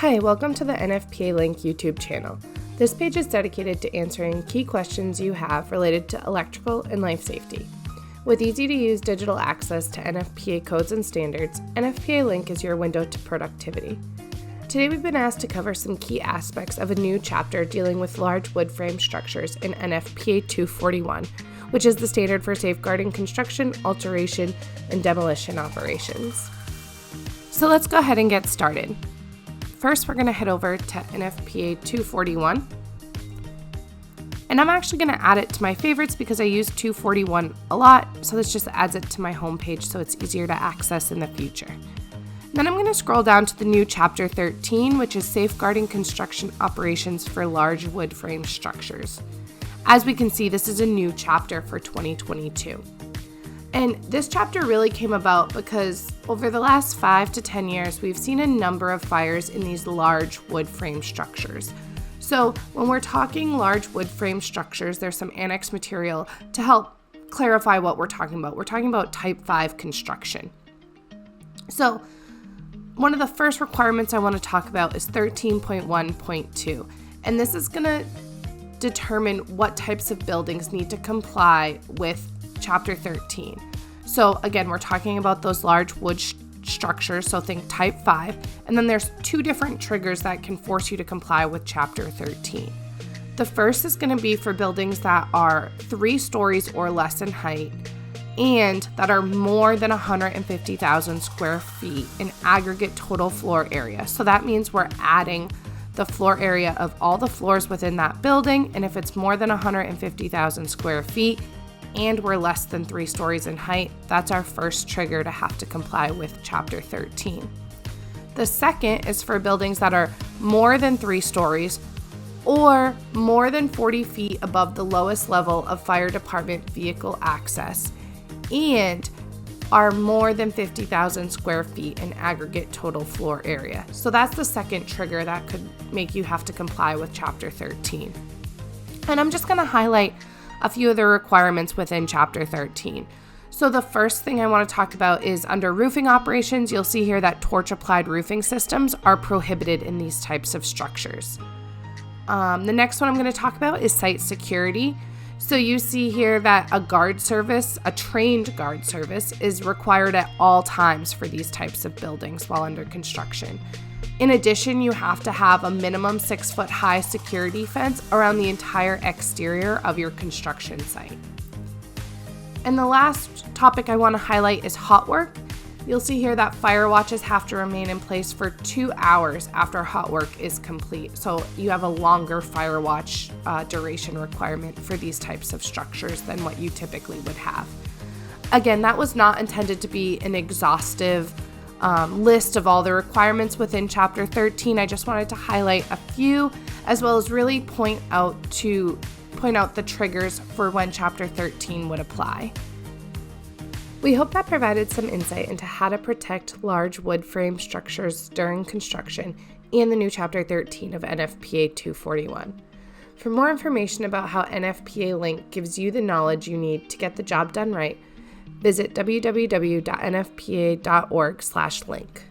Hi, welcome to the NFPA LiNK YouTube channel. This page is dedicated to answering key questions you have related to electrical and life safety. With easy-to-use digital access to NFPA codes and standards, NFPA LiNK is your window to productivity. Today we've been asked to cover some key aspects of a new chapter dealing with large wood frame structures in NFPA 241, which is the standard for safeguarding construction, alteration, and demolition operations. So let's go ahead and get started. First, we're going to head over to NFPA 241. And I'm actually going to add it to my favorites because I use 241 a lot, so this just adds it to my homepage so it's easier to access in the future. Then I'm going to scroll down to the new Chapter 13, which is Safeguarding Construction Operations for Large Wood Frame Structures. As we can see, this is a new chapter for 2022. And this chapter really came about because over the last 5 to 10 years, we've seen a number of fires in these large wood frame structures. So when we're talking large wood frame structures, there's some annex material to help clarify what we're talking about. We're talking about type 5 construction. So one of the first requirements I want to talk about is 13.1.2. And this is going to determine what types of buildings need to comply with Chapter 13. So again, we're talking about those large wood structures, so think type 5, and then there's two different triggers that can force you to comply with Chapter 13. The first is going to be for buildings that are 3 stories or less in height and that are more than 150,000 square feet in aggregate total floor area. So that means we're adding the floor area of all the floors within that building, and if it's more than 150,000 square feet, and we're less than 3 stories in height, that's our first trigger to have to comply with Chapter 13. The second is for buildings that are more than 3 stories or more than 40 feet above the lowest level of fire department vehicle access and are more than 50,000 square feet in aggregate total floor area. So that's the second trigger that could make you have to comply with Chapter 13. And I'm just going to highlight a few of the requirements within Chapter 13. So the first thing I want to talk about is under roofing operations. You'll see here that torch-applied roofing systems are prohibited in these types of structures. The next one I'm going to talk about is site security. So you see here that a trained guard service, is required at all times for these types of buildings while under construction. In addition, you have to have a minimum 6-foot high security fence around the entire exterior of your construction site. And the last topic I want to highlight is hot work. You'll see here that fire watches have to remain in place for 2 hours after hot work is complete. So you have a longer fire watch duration requirement for these types of structures than what you typically would have. Again, that was not intended to be an exhaustive list of all the requirements within Chapter 13. I just wanted to highlight a few, as well as really point out the triggers for when Chapter 13 would apply. We hope that provided some insight into how to protect large wood frame structures during construction and the new Chapter 13 of NFPA 241. For more information about how NFPA LiNK gives you the knowledge you need to get the job done right, visit www.nfpa.org/link.